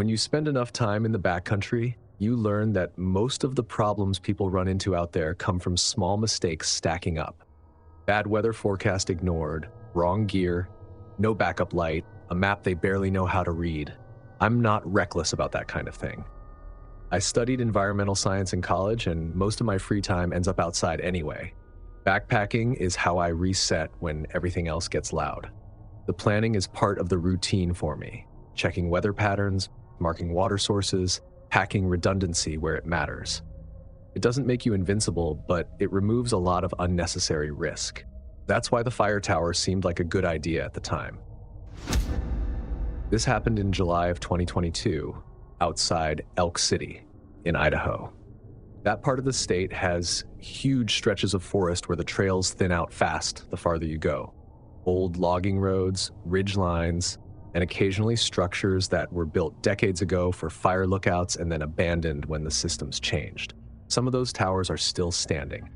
When you spend enough time in the backcountry, you learn that most of the problems people run into out there come from small mistakes stacking up. Bad weather forecast ignored, wrong gear, no backup light, a map they barely know how to read. I'm not reckless about that kind of thing. I studied environmental science in college, and most of my free time ends up outside anyway. Backpacking is how I reset when everything else gets loud. The planning is part of the routine for me, checking weather patterns, marking water sources, packing redundancy where it matters. It doesn't make you invincible, but it removes a lot of unnecessary risk. That's why the fire tower seemed like a good idea at the time. This happened in July of 2022, outside Elk City in Idaho. That part of the state has huge stretches of forest where the trails thin out fast the farther you go. Old logging roads, ridge lines, and occasionally structures that were built decades ago for fire lookouts and then abandoned when the systems changed. Some of those towers are still standing.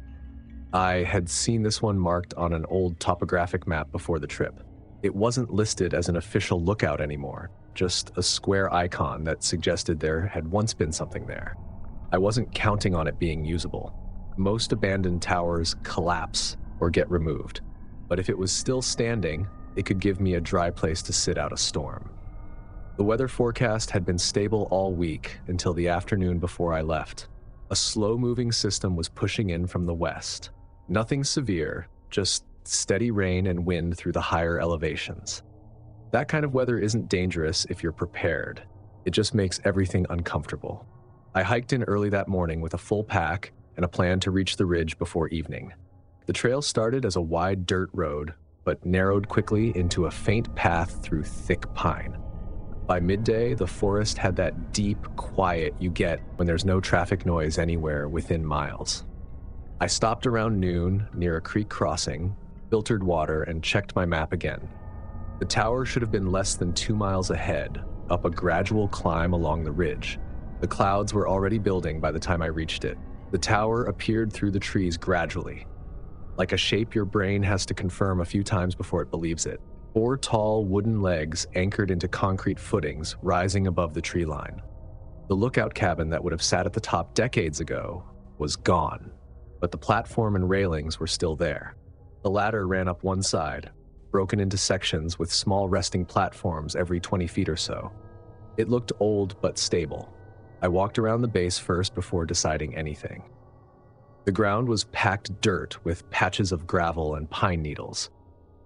I had seen this one marked on an old topographic map before the trip. It wasn't listed as an official lookout anymore, just a square icon that suggested there had once been something there. I wasn't counting on it being usable. Most abandoned towers collapse or get removed, but if it was still standing, it could give me a dry place to sit out a storm. The weather forecast had been stable all week until the afternoon before I left. A slow-moving system was pushing in from the west. Nothing severe, just steady rain and wind through the higher elevations. That kind of weather isn't dangerous if you're prepared. It just makes everything uncomfortable. I hiked in early that morning with a full pack and a plan to reach the ridge before evening. The trail started as a wide dirt road, but narrowed quickly into a faint path through thick pine. By midday, the forest had that deep quiet you get when there's no traffic noise anywhere within miles. I stopped around noon near a creek crossing, filtered water, and checked my map again. The tower should have been less than 2 miles ahead, up a gradual climb along the ridge. The clouds were already building by the time I reached it. The tower appeared through the trees gradually, like a shape your brain has to confirm a few times before it believes it. 4 tall wooden legs anchored into concrete footings rising above the tree line. The lookout cabin that would have sat at the top decades ago was gone, but the platform and railings were still there. The ladder ran up one side, broken into sections with small resting platforms every 20 feet or so. It looked old but stable. I walked around the base first before deciding anything. The ground was packed dirt with patches of gravel and pine needles.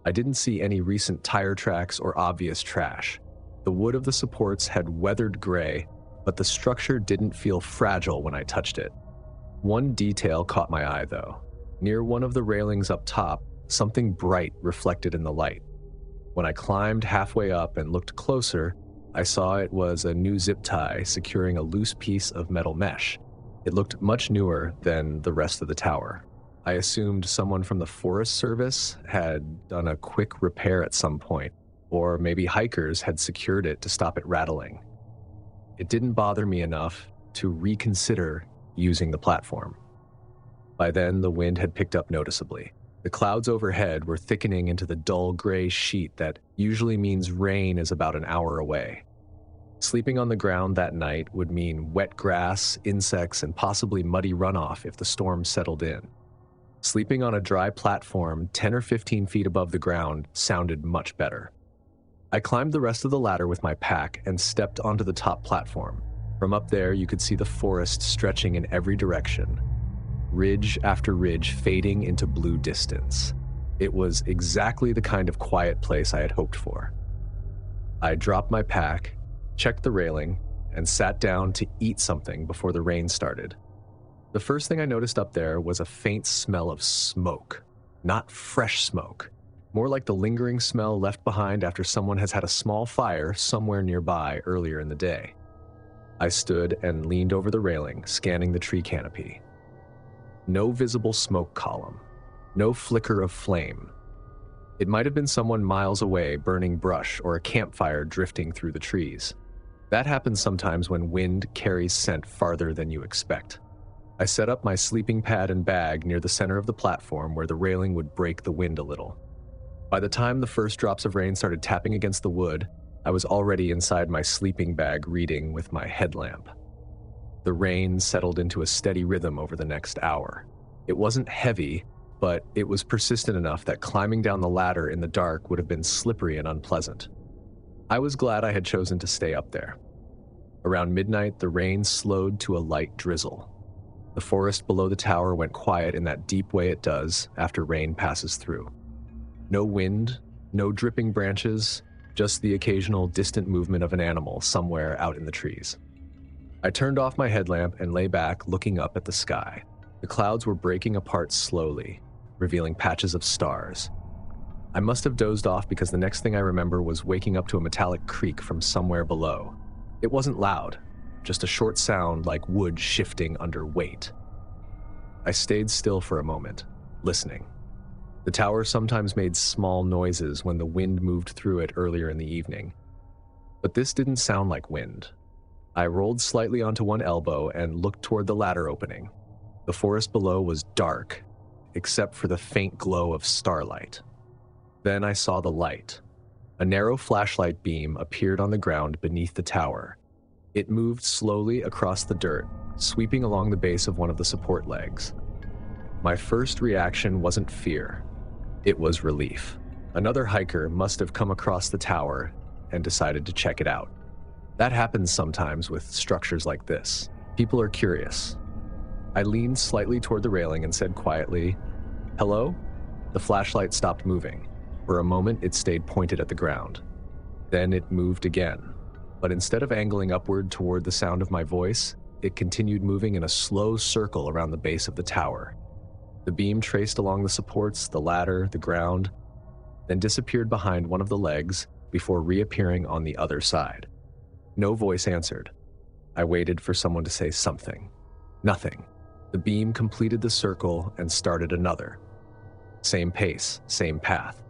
I didn't see any recent tire tracks or obvious trash. The wood of the supports had weathered gray, but the structure didn't feel fragile when I touched it. One detail caught my eye, though. Near one of the railings up top, something bright reflected in the light. When I climbed halfway up and looked closer, I saw it was a new zip tie securing a loose piece of metal mesh. It looked much newer than the rest of the tower. I assumed someone from the Forest Service had done a quick repair at some point, or maybe hikers had secured it to stop it rattling. It didn't bother me enough to reconsider using the platform. By then, the wind had picked up noticeably. The clouds overhead were thickening into the dull gray sheet that usually means rain is about an hour away. Sleeping on the ground that night would mean wet grass, insects, and possibly muddy runoff if the storm settled in. Sleeping on a dry platform 10 or 15 feet above the ground sounded much better. I climbed the rest of the ladder with my pack and stepped onto the top platform. From up there, you could see the forest stretching in every direction, ridge after ridge fading into blue distance. It was exactly the kind of quiet place I had hoped for. I dropped my pack, checked the railing, and sat down to eat something before the rain started. The first thing I noticed up there was a faint smell of smoke. Not fresh smoke, more like the lingering smell left behind after someone has had a small fire somewhere nearby earlier in the day. I stood and leaned over the railing, scanning the tree canopy. No visible smoke column, no flicker of flame. It might have been someone miles away burning brush or a campfire drifting through the trees. That happens sometimes when wind carries scent farther than you expect. I set up my sleeping pad and bag near the center of the platform where the railing would break the wind a little. By the time the first drops of rain started tapping against the wood, I was already inside my sleeping bag reading with my headlamp. The rain settled into a steady rhythm over the next hour. It wasn't heavy, but it was persistent enough that climbing down the ladder in the dark would have been slippery and unpleasant. I was glad I had chosen to stay up there. Around midnight, the rain slowed to a light drizzle. The forest below the tower went quiet in that deep way it does after rain passes through. No wind, no dripping branches, just the occasional distant movement of an animal somewhere out in the trees. I turned off my headlamp and lay back, looking up at the sky. The clouds were breaking apart slowly, revealing patches of stars. I must have dozed off because the next thing I remember was waking up to a metallic creak from somewhere below. It wasn't loud, just a short sound like wood shifting under weight. I stayed still for a moment, listening. The tower sometimes made small noises when the wind moved through it earlier in the evening. But this didn't sound like wind. I rolled slightly onto one elbow and looked toward the ladder opening. The forest below was dark, except for the faint glow of starlight. Then I saw the light. A narrow flashlight beam appeared on the ground beneath the tower. It moved slowly across the dirt, sweeping along the base of one of the support legs. My first reaction wasn't fear. It was relief. Another hiker must have come across the tower and decided to check it out. That happens sometimes with structures like this. People are curious. I leaned slightly toward the railing and said quietly, "Hello?" The flashlight stopped moving. For a moment, it stayed pointed at the ground. Then it moved again. But instead of angling upward toward the sound of my voice, it continued moving in a slow circle around the base of the tower. The beam traced along the supports, the ladder, the ground, then disappeared behind one of the legs before reappearing on the other side. No voice answered. I waited for someone to say something. Nothing. The beam completed the circle and started another. Same pace, same path.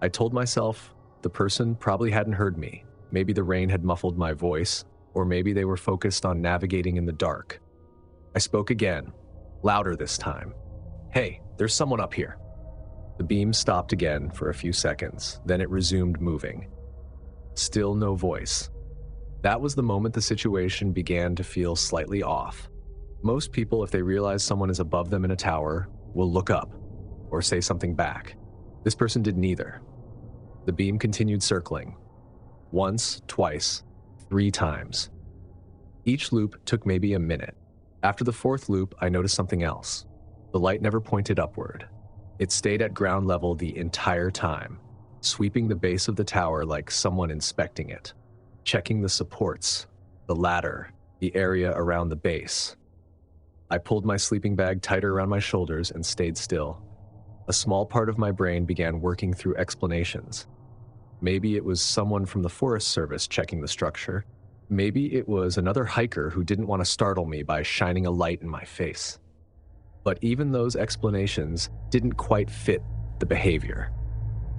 I told myself the person probably hadn't heard me. Maybe the rain had muffled my voice, or maybe they were focused on navigating in the dark. I spoke again, louder this time. "Hey, there's someone up here." The beam stopped again for a few seconds, then it resumed moving. Still no voice. That was the moment the situation began to feel slightly off. Most people, if they realize someone is above them in a tower, will look up or say something back. This person did neither. The beam continued circling. Once, twice, 3 times. Each loop took maybe a minute. After the 4th loop, I noticed something else. The light never pointed upward. It stayed at ground level the entire time, sweeping the base of the tower like someone inspecting it, checking the supports, the ladder, the area around the base. I pulled my sleeping bag tighter around my shoulders and stayed still. A small part of my brain began working through explanations. Maybe it was someone from the Forest Service checking the structure. Maybe it was another hiker who didn't want to startle me by shining a light in my face. But even those explanations didn't quite fit the behavior.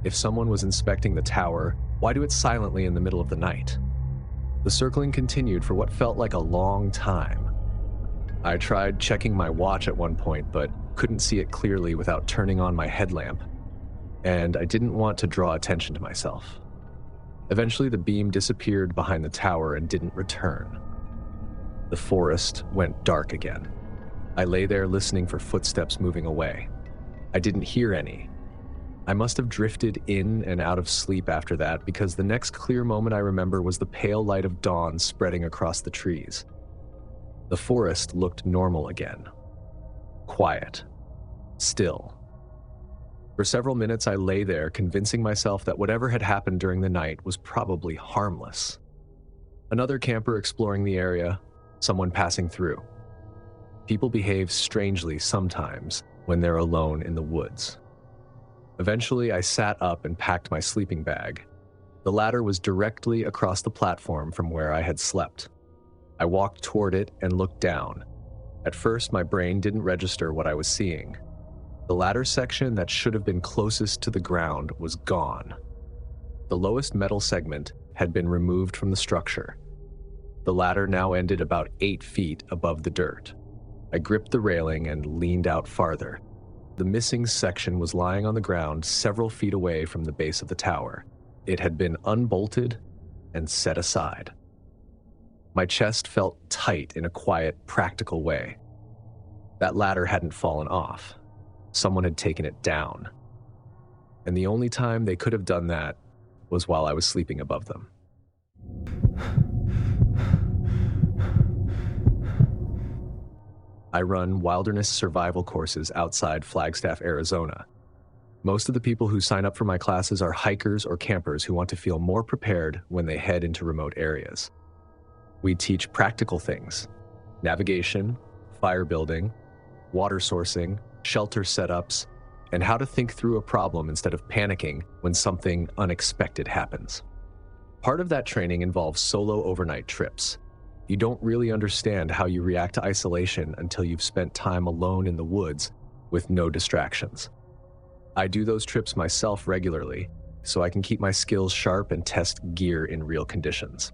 If someone was inspecting the tower, why do it silently in the middle of the night? The circling continued for what felt like a long time. I tried checking my watch at one point, but couldn't see it clearly without turning on my headlamp, and I didn't want to draw attention to myself. Eventually, the beam disappeared behind the tower and didn't return. The forest went dark again. I lay there listening for footsteps moving away. I didn't hear any. I must have drifted in and out of sleep after that, because the next clear moment I remember was the pale light of dawn spreading across the trees. The forest looked normal again. Quiet. Still. For several minutes I lay there, convincing myself that whatever had happened during the night was probably harmless. Another camper exploring the area, someone passing through. People behave strangely sometimes when they're alone in the woods. Eventually, I sat up and packed my sleeping bag. The ladder was directly across the platform from where I had slept. I walked toward it and looked down. At first, my brain didn't register what I was seeing. The ladder section that should have been closest to the ground was gone. The lowest metal segment had been removed from the structure. The ladder now ended about 8 feet above the dirt. I gripped the railing and leaned out farther. The missing section was lying on the ground several feet away from the base of the tower. It had been unbolted and set aside. My chest felt tight in a quiet, practical way. That ladder hadn't fallen off. Someone had taken it down. And the only time they could have done that was while I was sleeping above them. I run wilderness survival courses outside Flagstaff, Arizona. Most of the people who sign up for my classes are hikers or campers who want to feel more prepared when they head into remote areas. We teach practical things: navigation, fire building, water sourcing, shelter setups, and how to think through a problem instead of panicking when something unexpected happens. Part of that training involves solo overnight trips. You don't really understand how you react to isolation until you've spent time alone in the woods with no distractions. I do those trips myself regularly, so I can keep my skills sharp and test gear in real conditions.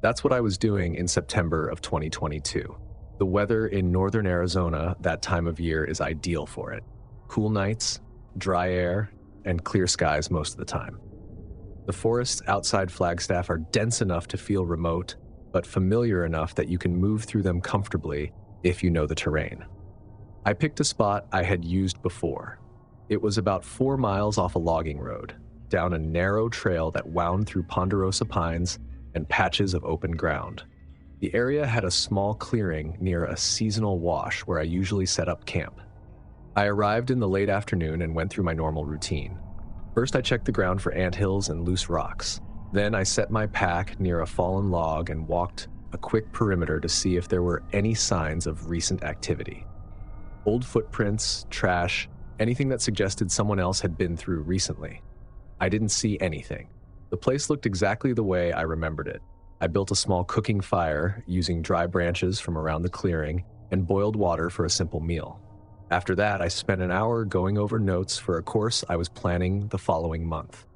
That's what I was doing in September of 2022. The weather in northern Arizona that time of year is ideal for it. Cool nights, dry air, and clear skies most of the time. The forests outside Flagstaff are dense enough to feel remote, but familiar enough that you can move through them comfortably if you know the terrain. I picked a spot I had used before. It was about 4 miles off a logging road, down a narrow trail that wound through ponderosa pines and patches of open ground. The area had a small clearing near a seasonal wash where I usually set up camp. I arrived in the late afternoon and went through my normal routine. First, I checked the ground for anthills and loose rocks. Then I set my pack near a fallen log and walked a quick perimeter to see if there were any signs of recent activity. Old footprints, trash, anything that suggested someone else had been through recently. I didn't see anything. The place looked exactly the way I remembered it. I built a small cooking fire using dry branches from around the clearing and boiled water for a simple meal. After that, I spent an hour going over notes for a course I was planning the following month.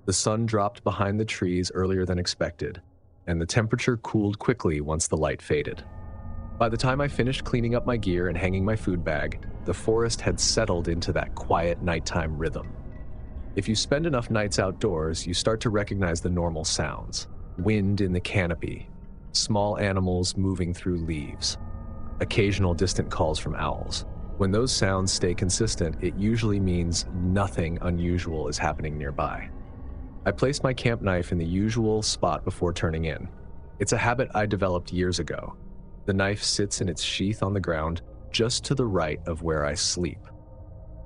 The sun dropped behind the trees earlier than expected, and the temperature cooled quickly once the light faded. By the time I finished cleaning up my gear and hanging my food bag, the forest had settled into that quiet nighttime rhythm. If you spend enough nights outdoors, you start to recognize the normal sounds: wind in the canopy, small animals moving through leaves, occasional distant calls from owls. When those sounds stay consistent, it usually means nothing unusual is happening nearby. I placed my camp knife in the usual spot before turning in. It's a habit I developed years ago. The knife sits in its sheath on the ground just to the right of where I sleep.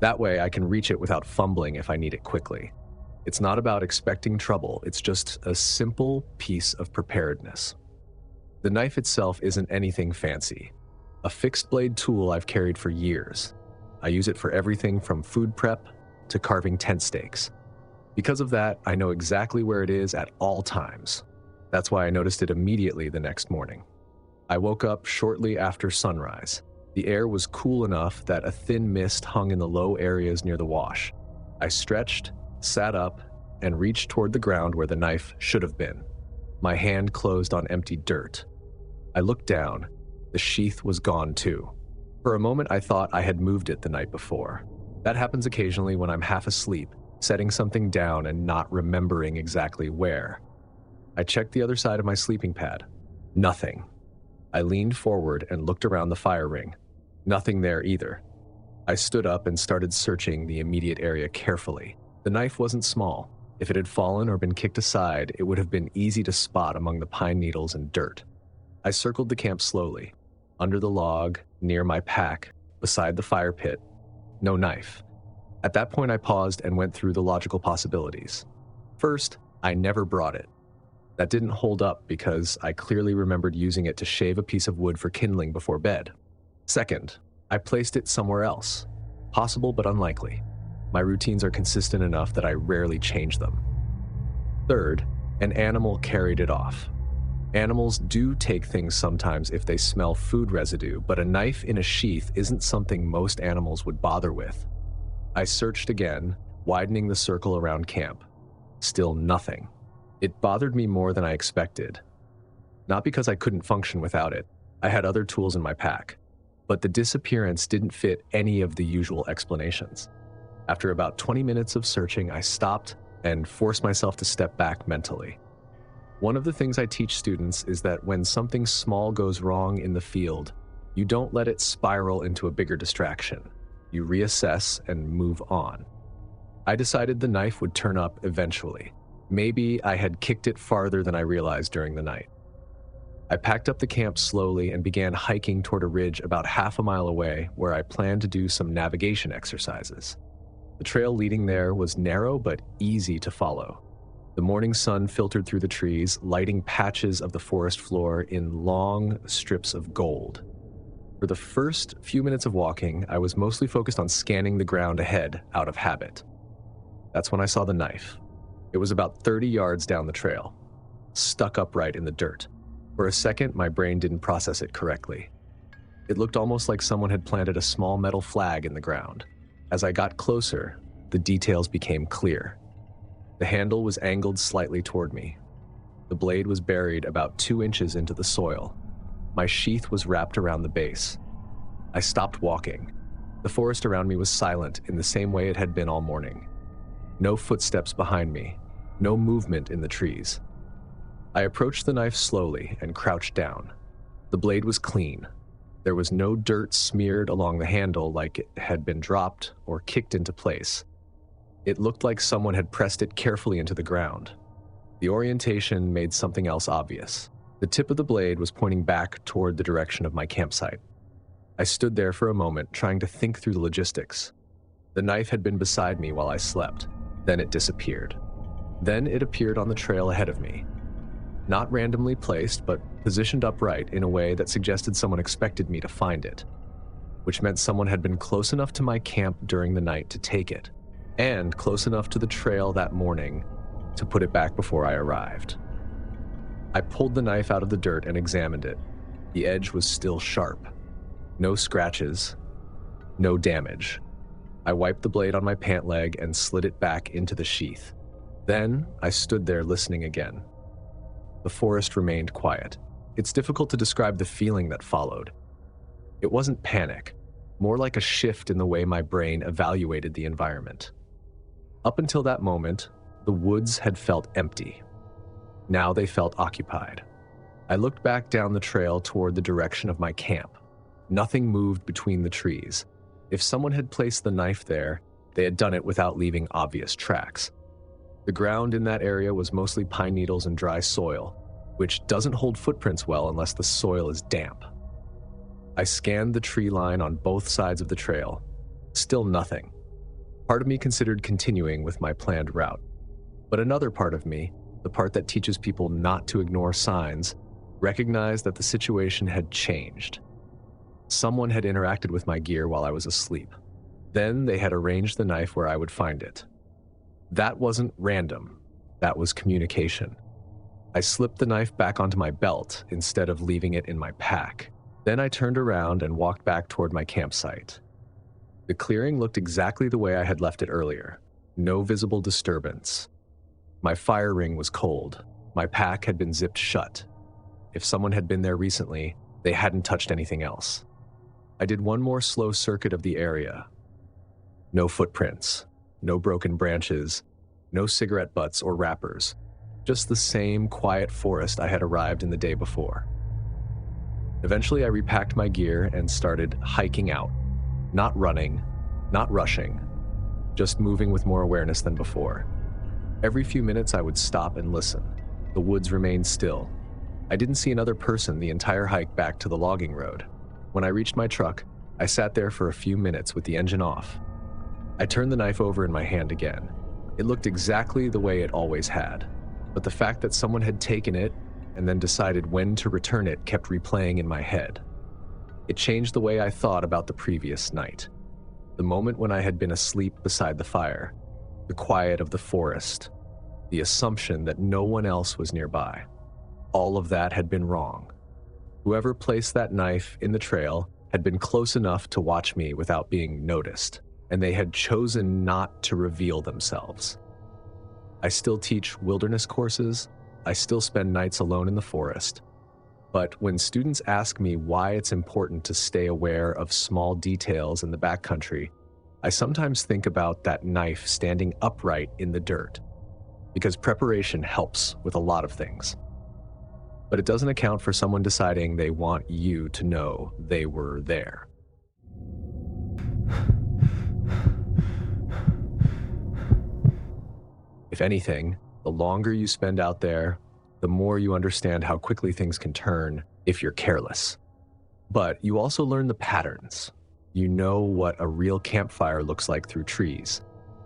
That way I can reach it without fumbling if I need it quickly. It's not about expecting trouble, it's just a simple piece of preparedness. The knife itself isn't anything fancy. A fixed blade tool I've carried for years. I use it for everything from food prep to carving tent stakes. Because of that, I know exactly where it is at all times. That's why I noticed it immediately the next morning. I woke up shortly after sunrise. The air was cool enough that a thin mist hung in the low areas near the wash. I stretched, sat up, and reached toward the ground where the knife should have been. My hand closed on empty dirt. I looked down. The sheath was gone too. For a moment, I thought I had moved it the night before. That happens occasionally when I'm half asleep, setting something down and not remembering exactly where. I checked the other side of my sleeping pad. Nothing. I leaned forward and looked around the fire ring. Nothing there either. I stood up and started searching the immediate area carefully. The knife wasn't small. If it had fallen or been kicked aside, it would have been easy to spot among the pine needles and dirt. I circled the camp slowly. Under the log, near my pack, beside the fire pit, no knife. At that point, I paused and went through the logical possibilities. First, I never brought it. That didn't hold up because I clearly remembered using it to shave a piece of wood for kindling before bed. Second, I placed it somewhere else. Possible but unlikely. My routines are consistent enough that I rarely change them. Third, an animal carried it off. Animals do take things sometimes if they smell food residue, but a knife in a sheath isn't something most animals would bother with. I searched again, widening the circle around camp. Still nothing. It bothered me more than I expected. Not because I couldn't function without it. I had other tools in my pack. But the disappearance didn't fit any of the usual explanations. After about 20 minutes of searching, I stopped and forced myself to step back mentally. One of the things I teach students is that when something small goes wrong in the field, you don't let it spiral into a bigger distraction. You reassess and move on. I decided the knife would turn up eventually. Maybe I had kicked it farther than I realized during the night. I packed up the camp slowly and began hiking toward a ridge about half a mile away where I planned to do some navigation exercises. The trail leading there was narrow but easy to follow. The morning sun filtered through the trees, lighting patches of the forest floor in long strips of gold. For the first few minutes of walking, I was mostly focused on scanning the ground ahead out of habit. That's when I saw the knife. It was about 30 yards down the trail, stuck upright in the dirt. For a second, my brain didn't process it correctly. It looked almost like someone had planted a small metal flag in the ground. As I got closer, the details became clear. The handle was angled slightly toward me. The blade was buried about 2 inches into the soil. My sheath was wrapped around the base. I stopped walking. The forest around me was silent in the same way it had been all morning. No footsteps behind me, no movement in the trees. I approached the knife slowly and crouched down. The blade was clean. There was no dirt smeared along the handle like it had been dropped or kicked into place. It looked like someone had pressed it carefully into the ground. The orientation made something else obvious. The tip of the blade was pointing back toward the direction of my campsite. I stood there for a moment, trying to think through the logistics. The knife had been beside me while I slept. Then it disappeared. Then it appeared on the trail ahead of me. Not randomly placed, but positioned upright in a way that suggested someone expected me to find it, which meant someone had been close enough to my camp during the night to take it, and close enough to the trail that morning to put it back before I arrived. I pulled the knife out of the dirt and examined it. The edge was still sharp. No scratches, no damage. I wiped the blade on my pant leg and slid it back into the sheath. Then I stood there listening again. The forest remained quiet. It's difficult to describe the feeling that followed. It wasn't panic, more like a shift in the way my brain evaluated the environment. Up until that moment, the woods had felt empty. Now they felt occupied. I looked back down the trail toward the direction of my camp. Nothing moved between the trees. If someone had placed the knife there, they had done it without leaving obvious tracks. The ground in that area was mostly pine needles and dry soil, which doesn't hold footprints well unless the soil is damp. I scanned the tree line on both sides of the trail. Still nothing. Part of me considered continuing with my planned route. But another part of me, the part that teaches people not to ignore signs, recognized that the situation had changed. Someone had interacted with my gear while I was asleep. Then they had arranged the knife where I would find it. That wasn't random. That was communication. I slipped the knife back onto my belt instead of leaving it in my pack. Then I turned around and walked back toward my campsite. The clearing looked exactly the way I had left it earlier. No visible disturbance. My fire ring was cold. My pack had been zipped shut. If someone had been there recently, they hadn't touched anything else. I did one more slow circuit of the area. No footprints, no broken branches, no cigarette butts or wrappers, just the same quiet forest I had arrived in the day before. Eventually, I repacked my gear and started hiking out. Not running, not rushing, just moving with more awareness than before. Every few minutes, I would stop and listen. The woods remained still. I didn't see another person the entire hike back to the logging road. When I reached my truck, I sat there for a few minutes with the engine off. I turned the knife over in my hand again. It looked exactly the way it always had, but the fact that someone had taken it and then decided when to return it kept replaying in my head. It changed the way I thought about the previous night. The moment when I had been asleep beside the fire, the quiet of the forest, the assumption that no one else was nearby. All of that had been wrong. Whoever placed that knife in the trail had been close enough to watch me without being noticed, and they had chosen not to reveal themselves. I still teach wilderness courses. I still spend nights alone in the forest. But when students ask me why it's important to stay aware of small details in the backcountry, I sometimes think about that knife standing upright in the dirt, because preparation helps with a lot of things. but it doesn't account for someone deciding they want you to know they were there. If anything, the longer you spend out there, the more you understand how quickly things can turn if you're careless. But you also learn the patterns. You know what a real campfire looks like through trees.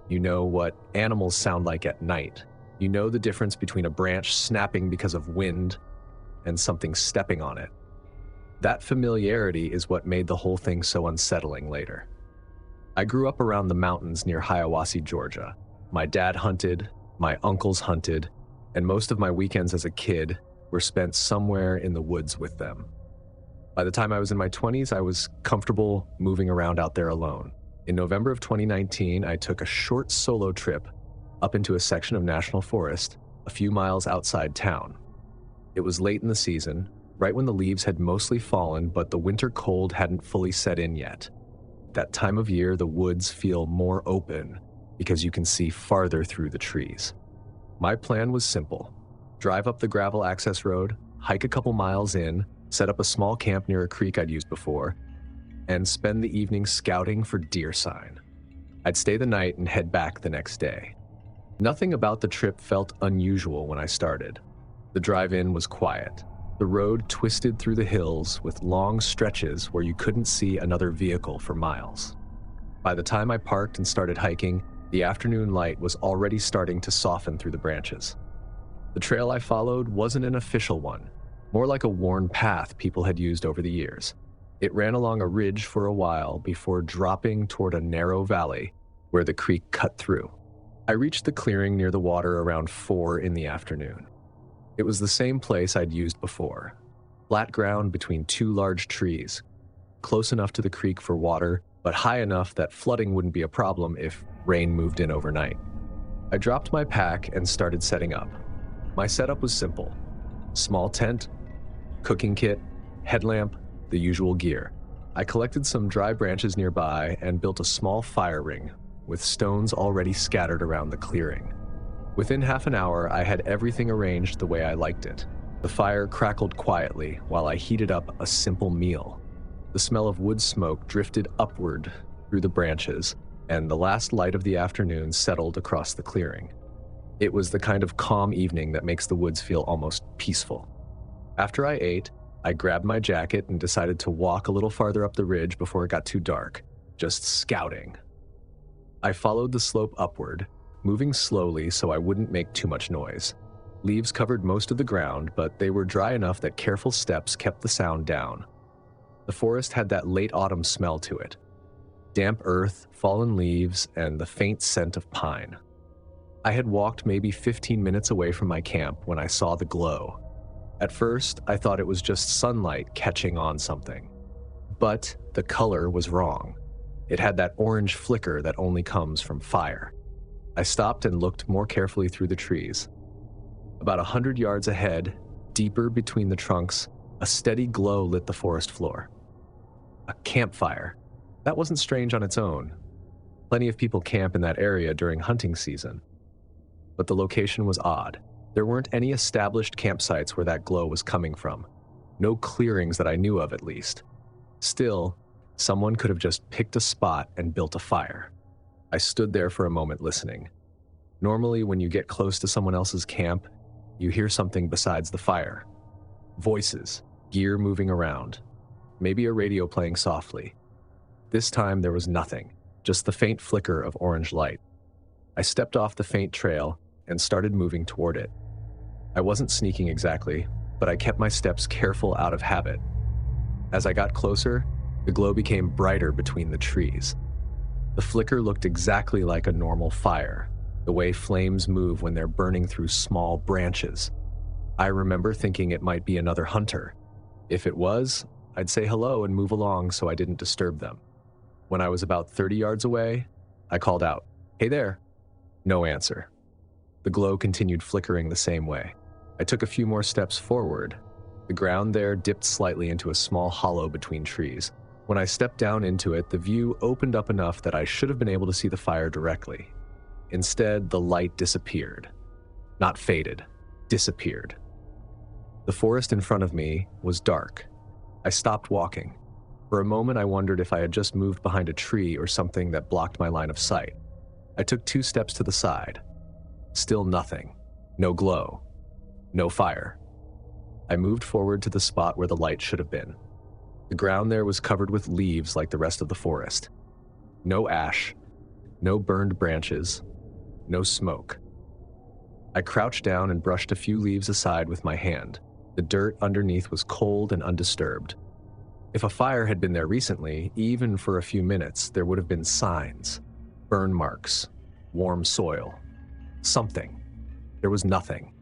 You know what animals sound like at night. You know the difference between a branch snapping because of wind and something stepping on it. That familiarity is what made the whole thing so unsettling later. I grew up around the mountains near Hiawassee, Georgia. My dad hunted, my uncles hunted, and most of my weekends as a kid were spent somewhere in the woods with them. By the time I was in my 20s, I was comfortable moving around out there alone. In November of 2019, I took a short solo trip up into a section of national forest a few miles outside town. It was late in the season, right when the leaves had mostly fallen, but the winter cold hadn't fully set in yet. That time of year, the woods feel more open because you can see farther through the trees. My plan was simple: drive up the gravel access road, hike a couple miles in, set up a small camp near a creek I'd used before, and spend the evening scouting for deer sign. I'd stay the night and head back the next day. Nothing about the trip felt unusual when I started. The drive-in was quiet. The road twisted through the hills with long stretches where you couldn't see another vehicle for miles. By the time I parked and started hiking, the afternoon light was already starting to soften through the branches. The trail I followed wasn't an official one, more like a worn path people had used over the years. It ran along a ridge for a while before dropping toward a narrow valley where the creek cut through. I reached the clearing near the water around 4 in the afternoon. It was the same place I'd used before, flat ground between 2 large trees, close enough to the creek for water, but high enough that flooding wouldn't be a problem if rain moved in overnight. I dropped my pack and started setting up. My setup was simple: small tent, cooking kit, headlamp, the usual gear. I collected some dry branches nearby and built a small fire ring with stones already scattered around the clearing. Within half an hour, I had everything arranged the way I liked it. The fire crackled quietly while I heated up a simple meal. The smell of wood smoke drifted upward through the branches, and the last light of the afternoon settled across the clearing. It was the kind of calm evening that makes the woods feel almost peaceful. After I ate, I grabbed my jacket and decided to walk a little farther up the ridge before it got too dark, just scouting. I followed the slope upward, moving slowly so I wouldn't make too much noise. Leaves covered most of the ground, but they were dry enough that careful steps kept the sound down. The forest had that late autumn smell to it: damp earth, fallen leaves, and the faint scent of pine. I had walked maybe 15 minutes away from my camp when I saw the glow. At first, I thought it was just sunlight catching on something. But the color was wrong. It had that orange flicker that only comes from fire. I stopped and looked more carefully through the trees. About 100 yards ahead, deeper between the trunks, a steady glow lit the forest floor. A campfire. That wasn't strange on its own. Plenty of people camp in that area during hunting season. But the location was odd. There weren't any established campsites where that glow was coming from. No clearings that I knew of, at least. Still, someone could have just picked a spot and built a fire. I stood there for a moment listening. Normally, when you get close to someone else's camp, you hear something besides the fire. Voices, gear moving around, maybe a radio playing softly. This time there was nothing, just the faint flicker of orange light. I stepped off the faint trail and started moving toward it. I wasn't sneaking exactly, but I kept my steps careful out of habit. As I got closer, the glow became brighter between the trees. The flicker looked exactly like a normal fire, the way flames move when they're burning through small branches. I remember thinking it might be another hunter. If it was, I'd say hello and move along so I didn't disturb them. When I was about 30 yards away, I called out, "Hey there." No answer. The glow continued flickering the same way. I took a few more steps forward. The ground there dipped slightly into a small hollow between trees. When I stepped down into it, the view opened up enough that I should have been able to see the fire directly. Instead, the light disappeared. Not faded, disappeared. The forest in front of me was dark. I stopped walking. For a moment, I wondered if I had just moved behind a tree or something that blocked my line of sight. I took 2 steps to the side. Still nothing. No glow. No fire. I moved forward to the spot where the light should have been. The ground there was covered with leaves like the rest of the forest. No ash. No burned branches. No smoke. I crouched down and brushed a few leaves aside with my hand. The dirt underneath was cold and undisturbed. If a fire had been there recently, even for a few minutes, there would have been signs. Burn marks. Warm soil. Something. There was nothing.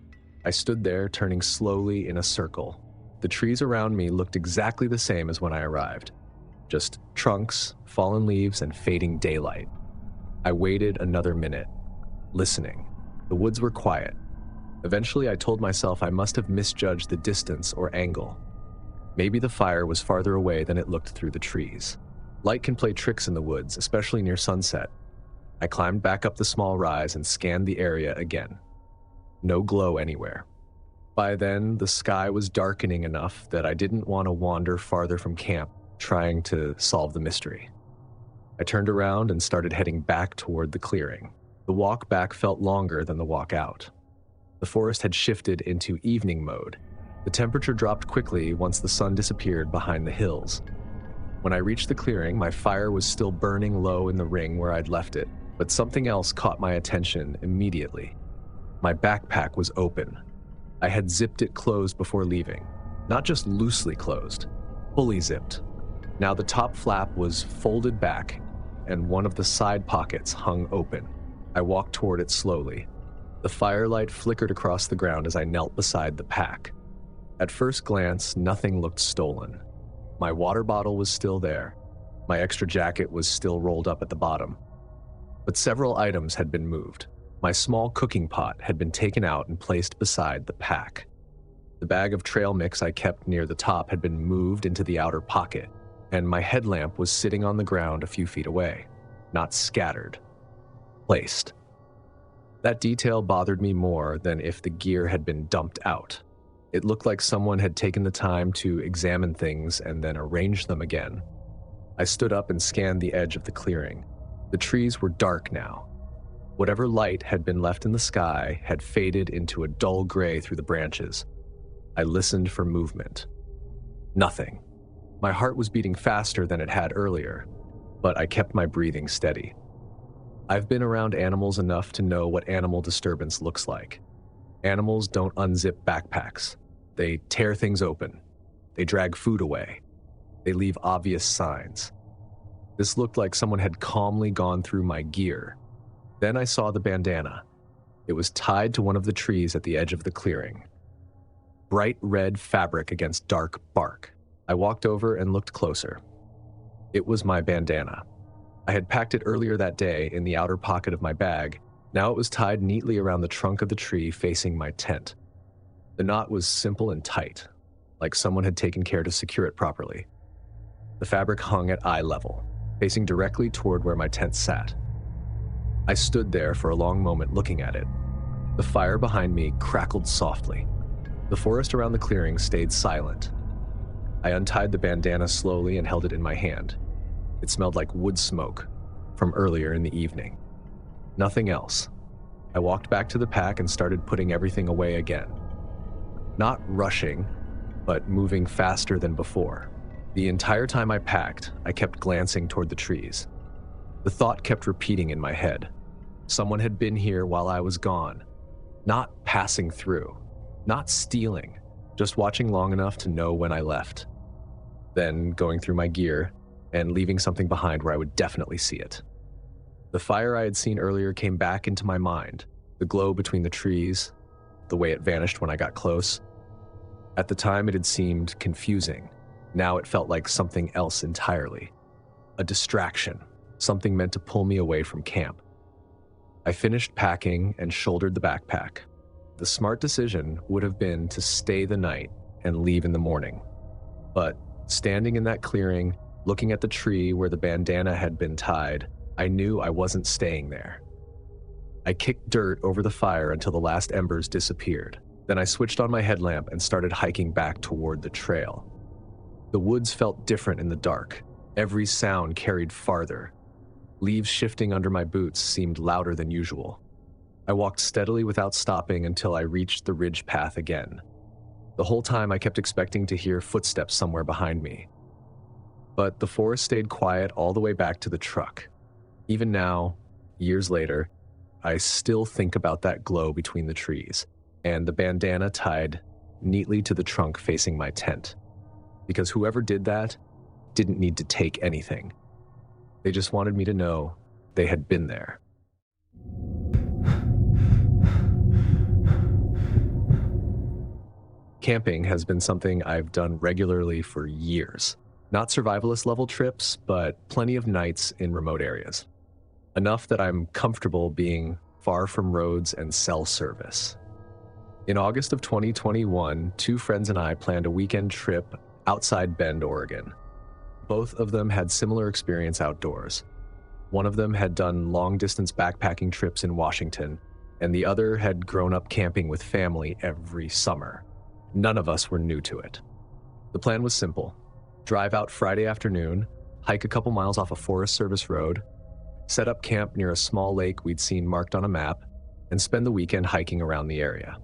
I stood there, turning slowly in a circle. The trees around me looked exactly the same as when I arrived. Just trunks, fallen leaves, and fading daylight. I waited another minute, listening. The woods were quiet. Eventually, I told myself I must have misjudged the distance or angle. Maybe the fire was farther away than it looked through the trees. Light can play tricks in the woods, especially near sunset. I climbed back up the small rise and scanned the area again. No glow anywhere. By then, the sky was darkening enough that I didn't want to wander farther from camp, trying to solve the mystery. I turned around and started heading back toward the clearing. The walk back felt longer than the walk out. The forest had shifted into evening mode. The temperature dropped quickly once the sun disappeared behind the hills. When I reached the clearing, my fire was still burning low in the ring where I'd left it, but something else caught my attention immediately. My backpack was open. I had zipped it closed before leaving. Not just loosely closed, fully zipped. Now the top flap was folded back, and one of the side pockets hung open. I walked toward it slowly. The firelight flickered across the ground as I knelt beside the pack. At first glance, nothing looked stolen. My water bottle was still there. My extra jacket was still rolled up at the bottom. But several items had been moved. My small cooking pot had been taken out and placed beside the pack. The bag of trail mix I kept near the top had been moved into the outer pocket, and my headlamp was sitting on the ground a few feet away, not scattered, placed. That detail bothered me more than if the gear had been dumped out. It looked like someone had taken the time to examine things and then arrange them again. I stood up and scanned the edge of the clearing. The trees were dark now. Whatever light had been left in the sky had faded into a dull gray through the branches. I listened for movement. Nothing. My heart was beating faster than it had earlier, but I kept my breathing steady. I've been around animals enough to know what animal disturbance looks like. Animals don't unzip backpacks. They tear things open. They drag food away. They leave obvious signs. This looked like someone had calmly gone through my gear. Then I saw the bandana. It was tied to one of the trees at the edge of the clearing. Bright red fabric against dark bark. I walked over and looked closer. It was my bandana. I had packed it earlier that day in the outer pocket of my bag. Now it was tied neatly around the trunk of the tree facing my tent. The knot was simple and tight, like someone had taken care to secure it properly. The fabric hung at eye level, facing directly toward where my tent sat. I stood there for a long moment looking at it. The fire behind me crackled softly. The forest around the clearing stayed silent. I untied the bandana slowly and held it in my hand. It smelled like wood smoke from earlier in the evening. Nothing else. I walked back to the pack and started putting everything away again. Not rushing, but moving faster than before. The entire time I packed, I kept glancing toward the trees. The thought kept repeating in my head. Someone had been here while I was gone. Not passing through. Not stealing. Just watching long enough to know when I left. Then going through my gear and leaving something behind where I would definitely see it. The fire I had seen earlier came back into my mind. The glow between the trees, the way it vanished when I got close. At the time, it had seemed confusing. Now it felt like something else entirely. A distraction, something meant to pull me away from camp. I finished packing and shouldered the backpack. The smart decision would have been to stay the night and leave in the morning. But standing in that clearing, looking at the tree where the bandana had been tied, I knew I wasn't staying there. I kicked dirt over the fire until the last embers disappeared. Then I switched on my headlamp and started hiking back toward the trail. The woods felt different in the dark. Every sound carried farther. Leaves shifting under my boots seemed louder than usual. I walked steadily without stopping until I reached the ridge path again. The whole time I kept expecting to hear footsteps somewhere behind me. But the forest stayed quiet all the way back to the truck. Even now, years later, I still think about that glow between the trees and the bandana tied neatly to the trunk facing my tent. Because whoever did that didn't need to take anything. They just wanted me to know they had been there. Camping has been something I've done regularly for years. Not survivalist level trips, but plenty of nights in remote areas. Enough that I'm comfortable being far from roads and cell service. In August of 2021, 2 friends and I planned a weekend trip outside Bend, Oregon. Both of them had similar experience outdoors. One of them had done long-distance backpacking trips in Washington, and the other had grown up camping with family every summer. None of us were new to it. The plan was simple. Drive out Friday afternoon, hike a couple miles off a Forest Service road, set up camp near a small lake we'd seen marked on a map, and spend the weekend hiking around the area.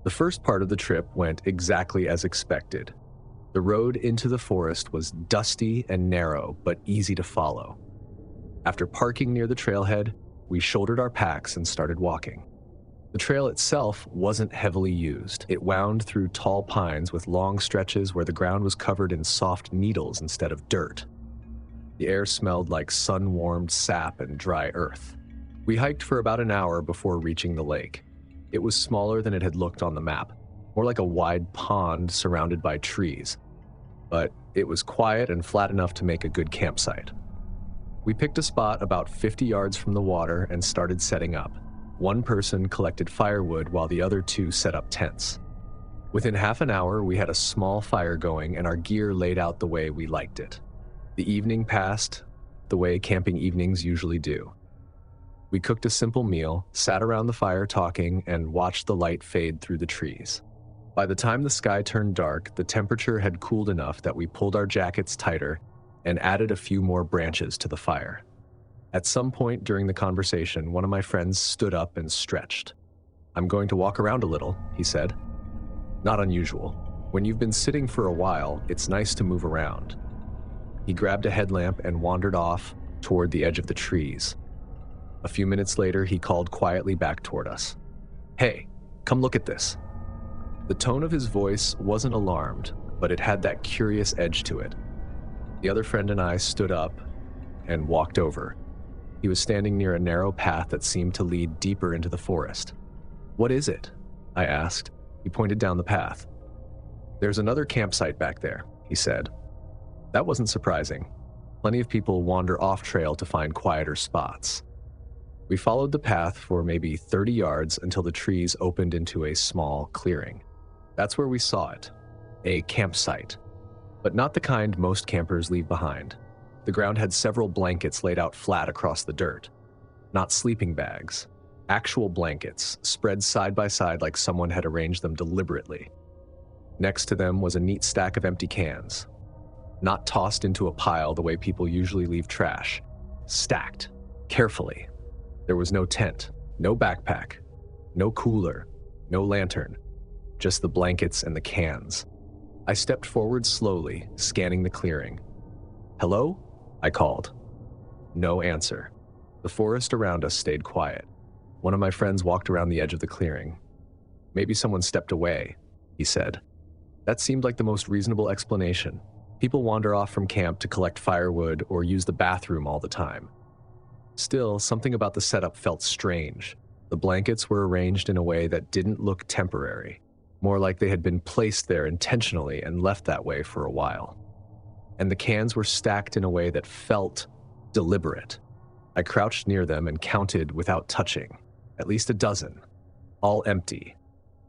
The first part of the trip went exactly as expected. The road into the forest was dusty and narrow, but easy to follow. After parking near the trailhead, we shouldered our packs and started walking. The trail itself wasn't heavily used. It wound through tall pines with long stretches where the ground was covered in soft needles instead of dirt. The air smelled like sun-warmed sap and dry earth. We hiked for about an hour before reaching the lake. It was smaller than it had looked on the map, more like a wide pond surrounded by trees. But it was quiet and flat enough to make a good campsite. We picked a spot about 50 yards from the water and started setting up. One person collected firewood while the other 2 set up tents. Within half an hour, we had a small fire going and our gear laid out the way we liked it. The evening passed the way camping evenings usually do. We cooked a simple meal, sat around the fire talking, and watched the light fade through the trees. By the time the sky turned dark, the temperature had cooled enough that we pulled our jackets tighter and added a few more branches to the fire. At some point during the conversation, one of my friends stood up and stretched. "I'm going to walk around a little," he said. Not unusual. When you've been sitting for a while, it's nice to move around. He grabbed a headlamp and wandered off toward the edge of the trees. A few minutes later, he called quietly back toward us. "Hey, come look at this." The tone of his voice wasn't alarmed, but it had that curious edge to it. The other friend and I stood up and walked over. He was standing near a narrow path that seemed to lead deeper into the forest. "What is it?" I asked. He pointed down the path. "There's another campsite back there," he said. That wasn't surprising. Plenty of people wander off trail to find quieter spots. We followed the path for maybe 30 yards until the trees opened into a small clearing. That's where we saw it, a campsite, but not the kind most campers leave behind. The ground had several blankets laid out flat across the dirt. Not sleeping bags, actual blankets spread side by side like someone had arranged them deliberately. Next to them was a neat stack of empty cans, not tossed into a pile the way people usually leave trash, stacked carefully. There was no tent, no backpack, no cooler, no lantern, just the blankets and the cans. I stepped forward slowly, scanning the clearing. "Hello?" I called. No answer. The forest around us stayed quiet. One of my friends walked around the edge of the clearing. "Maybe someone stepped away," he said. That seemed like the most reasonable explanation. People wander off from camp to collect firewood or use the bathroom all the time. Still, something about the setup felt strange. The blankets were arranged in a way that didn't look temporary, more like they had been placed there intentionally and left that way for a while. And the cans were stacked in a way that felt deliberate. I crouched near them and counted without touching, at least a dozen, all empty,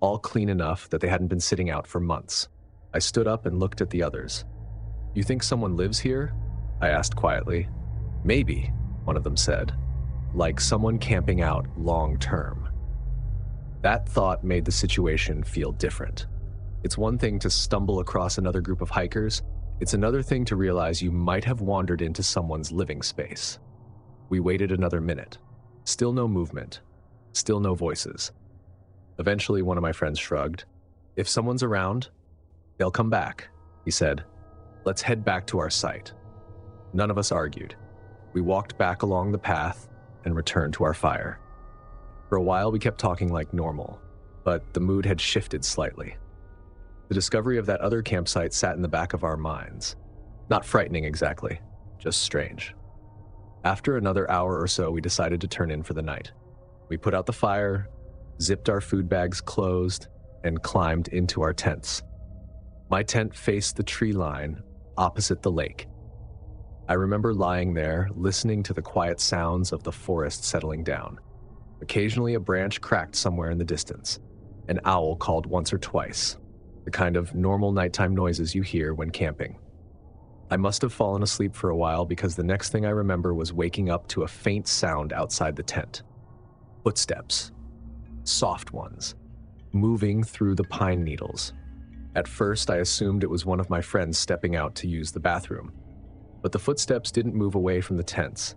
all clean enough that they hadn't been sitting out for months. I stood up and looked at the others. "You think someone lives here?" I asked quietly. "Maybe," one of them said, "like someone camping out long term." That thought made the situation feel different. It's one thing to stumble across another group of hikers. It's another thing to realize you might have wandered into someone's living space. We waited another minute. Still no movement. Still no voices. Eventually, one of my friends shrugged. "If someone's around, they'll come back," he said. "Let's head back to our site." None of us argued. We walked back along the path and returned to our fire. For a while, we kept talking like normal, but the mood had shifted slightly. The discovery of that other campsite sat in the back of our minds. Not frightening exactly, just strange. After another hour or so, we decided to turn in for the night. We put out the fire, zipped our food bags closed, and climbed into our tents. My tent faced the tree line opposite the lake. I remember lying there, listening to the quiet sounds of the forest settling down. Occasionally, a branch cracked somewhere in the distance. An owl called once or twice, the kind of normal nighttime noises you hear when camping. I must have fallen asleep for a while because the next thing I remember was waking up to a faint sound outside the tent. Footsteps. Soft ones. Moving through the pine needles. At first, I assumed it was one of my friends stepping out to use the bathroom. But the footsteps didn't move away from the tents.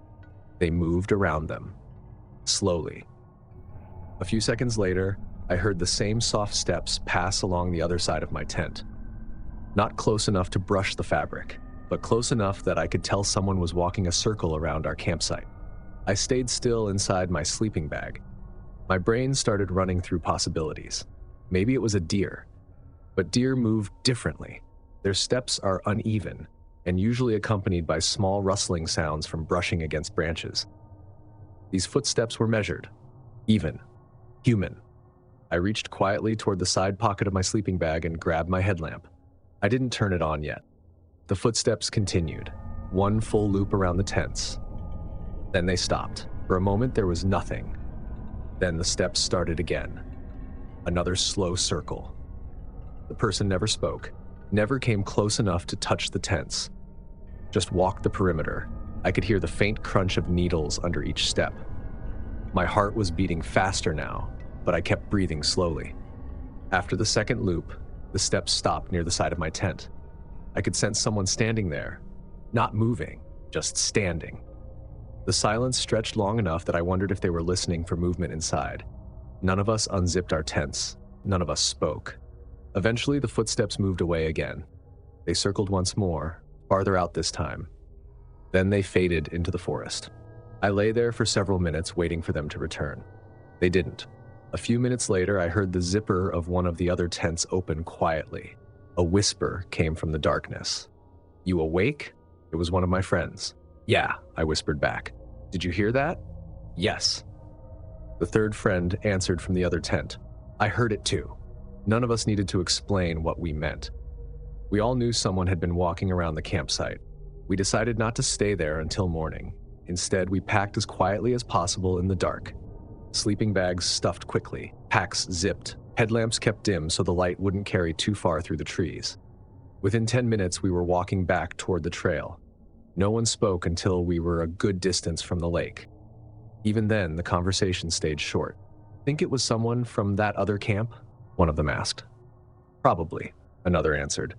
They moved around them. Slowly. A few seconds later, I heard the same soft steps pass along the other side of my tent. Not close enough to brush the fabric, but close enough that I could tell someone was walking a circle around our campsite. I stayed still inside my sleeping bag. My brain started running through possibilities. Maybe it was a deer. But deer move differently. Their steps are uneven, and usually accompanied by small rustling sounds from brushing against branches. These footsteps were measured, even, human. I reached quietly toward the side pocket of my sleeping bag and grabbed my headlamp. I didn't turn it on yet. The footsteps continued, one full loop around the tents. Then they stopped. For a moment, there was nothing. Then the steps started again. Another slow circle. The person never spoke, never came close enough to touch the tents. Just walked the perimeter. I could hear the faint crunch of needles under each step. My heart was beating faster now, but I kept breathing slowly. After the second loop, the steps stopped near the side of my tent. I could sense someone standing there, not moving, just standing. The silence stretched long enough that I wondered if they were listening for movement inside. None of us unzipped our tents. None of us spoke. Eventually, the footsteps moved away again. They circled once more, farther out this time. Then they faded into the forest. I lay there for several minutes waiting for them to return. They didn't. A few minutes later, I heard the zipper of one of the other tents open quietly. A whisper came from the darkness. "You awake?" It was one of my friends. "Yeah," I whispered back. "Did you hear that?" "Yes." The third friend answered from the other tent. "I heard it too." None of us needed to explain what we meant. We all knew someone had been walking around the campsite. We decided not to stay there until morning. Instead, we packed as quietly as possible in the dark. Sleeping bags stuffed quickly, packs zipped, headlamps kept dim so the light wouldn't carry too far through the trees. Within 10 minutes, we were walking back toward the trail. No one spoke until we were a good distance from the lake. Even then, the conversation stayed short. "Think it was someone from that other camp?" one of them asked. "Probably," another answered.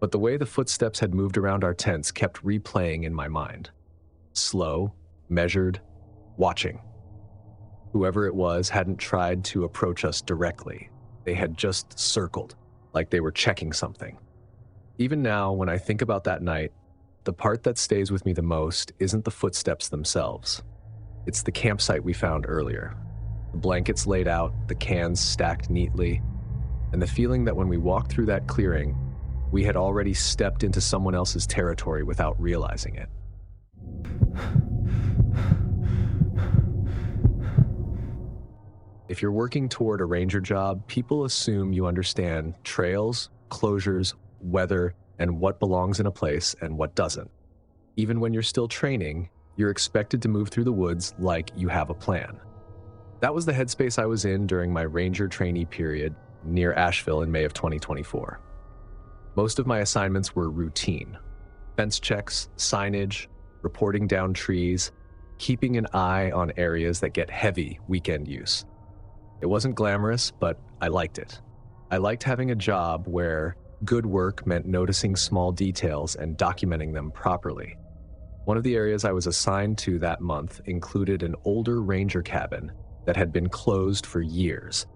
But the way the footsteps had moved around our tents kept replaying in my mind. Slow, measured, watching. Whoever it was hadn't tried to approach us directly. They had just circled, like they were checking something. Even now, when I think about that night, the part that stays with me the most isn't the footsteps themselves. It's the campsite we found earlier. The blankets laid out, the cans stacked neatly, and the feeling that when we walked through that clearing, we had already stepped into someone else's territory without realizing it. If you're working toward a ranger job, people assume you understand trails, closures, weather, and what belongs in a place and what doesn't. Even when you're still training, you're expected to move through the woods like you have a plan. That was the headspace I was in during my ranger trainee period near Asheville in May of 2024. Most of my assignments were routine. Fence checks, signage, reporting down trees, keeping an eye on areas that get heavy weekend use. It wasn't glamorous, but I liked it. I liked having a job where good work meant noticing small details and documenting them properly. One of the areas I was assigned to that month included an older ranger cabin that had been closed for years.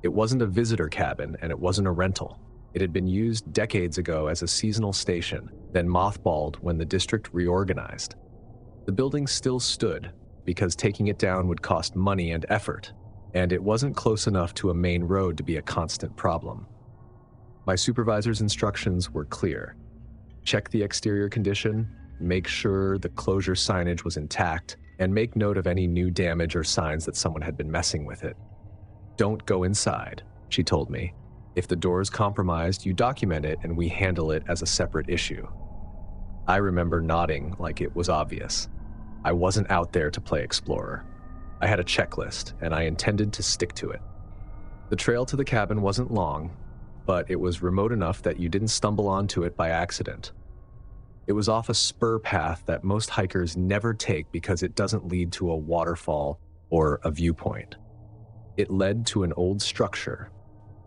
It wasn't a visitor cabin, and it wasn't a rental. It had been used decades ago as a seasonal station, then mothballed when the district reorganized. The building still stood, because taking it down would cost money and effort, and it wasn't close enough to a main road to be a constant problem. My supervisor's instructions were clear. Check the exterior condition, make sure the closure signage was intact, and make note of any new damage or signs that someone had been messing with it. Don't go inside, she told me. If the door is compromised, you document it and we handle it as a separate issue. I remember nodding like it was obvious. I wasn't out there to play explorer. I had a checklist, and I intended to stick to it. The trail to the cabin wasn't long, but it was remote enough that you didn't stumble onto it by accident. It was off a spur path that most hikers never take because it doesn't lead to a waterfall or a viewpoint. It led to an old structure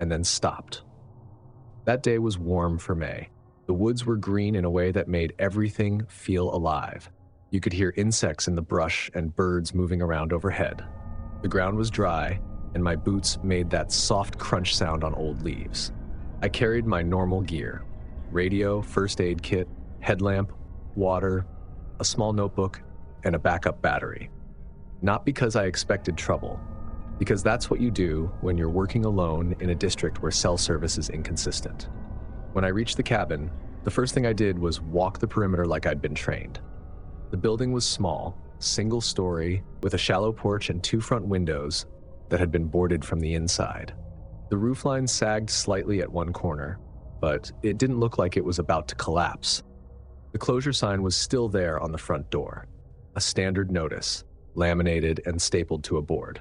and then stopped. That day was warm for May. The woods were green in a way that made everything feel alive. You could hear insects in the brush and birds moving around overhead. The ground was dry, and my boots made that soft crunch sound on old leaves. I carried my normal gear: radio, first aid kit, headlamp, water, a small notebook, and a backup battery. Not because I expected trouble, because that's what you do when you're working alone in a district where cell service is inconsistent. When I reached the cabin, the first thing I did was walk the perimeter like I'd been trained. The building was small, single story, with a shallow porch and 2 front windows that had been boarded from the inside. The roofline sagged slightly at one corner, but it didn't look like it was about to collapse. The closure sign was still there on the front door, a standard notice, laminated and stapled to a board.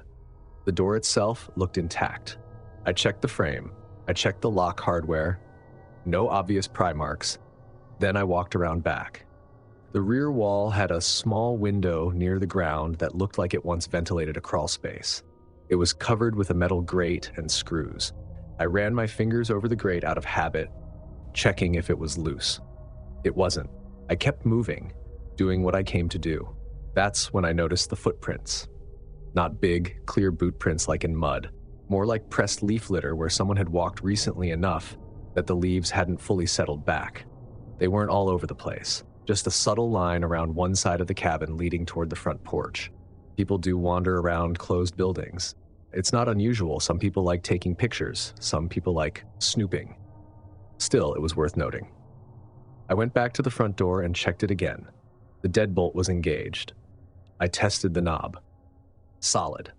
The door itself looked intact. I checked the frame. I checked the lock hardware. No obvious pry marks. Then I walked around back. The rear wall had a small window near the ground that looked like it once ventilated a crawl space. It was covered with a metal grate and screws. I ran my fingers over the grate out of habit, checking if it was loose. It wasn't. I kept moving, doing what I came to do. That's when I noticed the footprints. Not big, clear boot prints like in mud, more like pressed leaf litter where someone had walked recently enough that the leaves hadn't fully settled back. They weren't all over the place, just a subtle line around one side of the cabin leading toward the front porch. People do wander around closed buildings. It's not unusual. Some people like taking pictures. Some people like snooping. Still, it was worth noting. I went back to the front door and checked it again. The deadbolt was engaged. I tested the knob. Solid.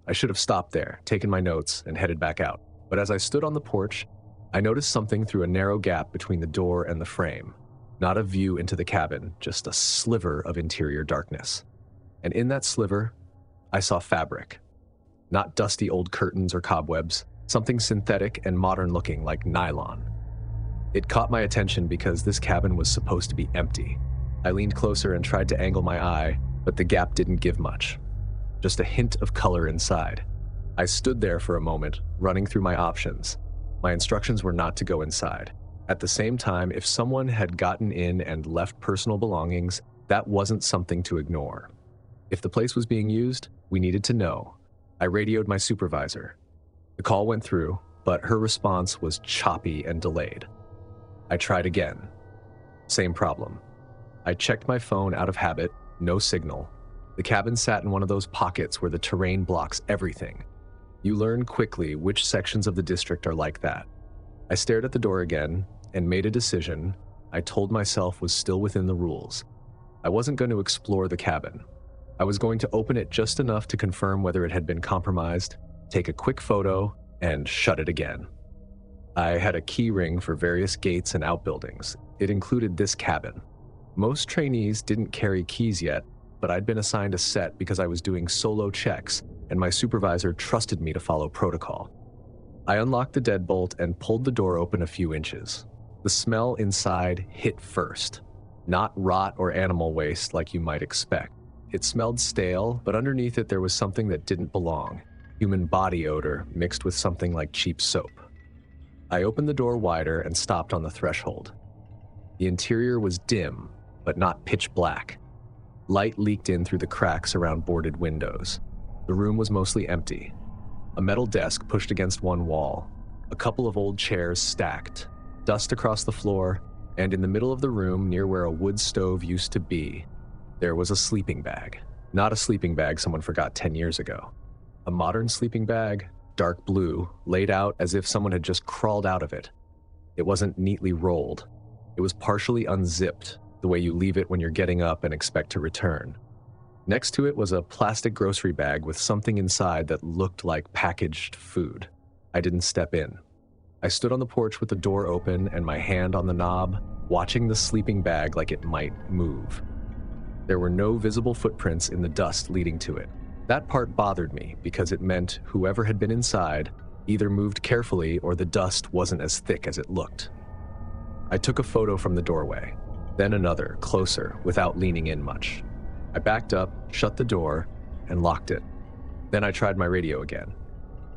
I should have stopped there, taken my notes, and headed back out. But as I stood on the porch, I noticed something through a narrow gap between the door and the frame. Not a view into the cabin, just a sliver of interior darkness. And in that sliver, I saw fabric. Not dusty old curtains or cobwebs, something synthetic and modern looking like nylon. It caught my attention because this cabin was supposed to be empty. I leaned closer and tried to angle my eye, but the gap didn't give much. Just a hint of color inside. I stood there for a moment, running through my options. My instructions were not to go inside. At the same time, if someone had gotten in and left personal belongings, that wasn't something to ignore. If the place was being used, we needed to know. I radioed my supervisor. The call went through, but her response was choppy and delayed. I tried again. Same problem. I checked my phone out of habit, no signal. The cabin sat in one of those pockets where the terrain blocks everything. You learn quickly which sections of the district are like that. I stared at the door again and made a decision I told myself was still within the rules. I wasn't going to explore the cabin. I was going to open it just enough to confirm whether it had been compromised, take a quick photo, and shut it again. I had a key ring for various gates and outbuildings. It included this cabin. Most trainees didn't carry keys yet, but I'd been assigned a set because I was doing solo checks, and my supervisor trusted me to follow protocol. I unlocked the deadbolt and pulled the door open a few inches. The smell inside hit first. Not rot or animal waste like you might expect. It smelled stale, but underneath it there was something that didn't belong. human body odor mixed with something like cheap soap. I opened the door wider and stopped on the threshold. The interior was dim, but not pitch black. Light leaked in through the cracks around boarded windows. The room was mostly empty. A metal desk pushed against one wall, a couple of old chairs stacked, dust across the floor, and in the middle of the room, near where a wood stove used to be, there was a sleeping bag. Not a sleeping bag someone forgot 10 years ago. A modern sleeping bag, dark blue, laid out as if someone had just crawled out of it. It wasn't neatly rolled. It was partially unzipped, the way you leave it when you're getting up and expect to return. Next to it was a plastic grocery bag with something inside that looked like packaged food. I didn't step in. I stood on the porch with the door open and my hand on the knob, watching the sleeping bag like it might move. There were no visible footprints in the dust leading to it. That part bothered me because it meant whoever had been inside either moved carefully or the dust wasn't as thick as it looked. I took a photo from the doorway, then another, closer, without leaning in much. I backed up, shut the door, and locked it. Then I tried my radio again.